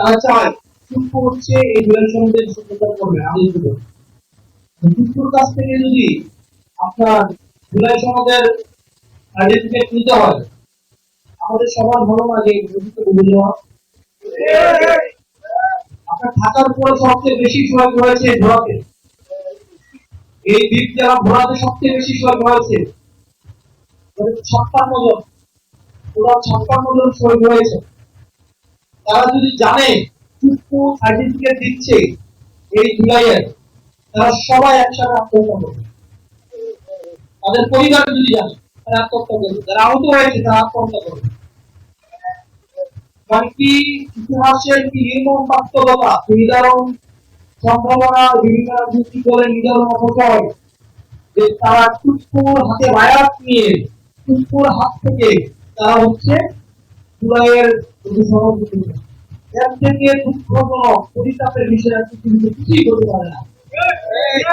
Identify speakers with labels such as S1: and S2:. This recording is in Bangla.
S1: তারা চায় টুকু হচ্ছে এই জুলাই সনদের সত্যতা করবে আলোচিত টুকুর কাছ থেকে যদি আপনার জুলাই সনদের সার্টিফিকেট নিতে হয় আমাদের সবার ভালো লাগে বুঝে যাওয়া আপনার থাকার পরে সবচেয়ে বেশি সময় হয়েছে ঘোরাতে এই দ্বীপ যারা ঘোরাতে সবচেয়ে বেশি সময় হয়েছে 56 জন ওরা 56 জন শহীদ হয়েছে তারা যদি জানে টুকু সার্টিফিকেট দিচ্ছে এই জুলাইয়ে তারা সবাই একসাথে আত্মহত্যা করবে তাদের পরিবার যদি জানে তারা আত্মহত্যা করবে যারা আহত হয়েছে তারা আত্মহত্যা করবে বাকি ইতিহাসের কি নির্মম বাস্তবতা নির্ধারণ সম্ভাবনা বিভিন্ন রাজনৈতিক দলের নির্ধারণ অপচয় যে তারা টুকুর হাতে বায়াত নিয়ে টুকুর হাত থেকে তারা হচ্ছে জুলাইয়ের সভাপতি এর থেকে দুঃখজনক পরিতাপের বিষয় আর কিছুই হতে পারে না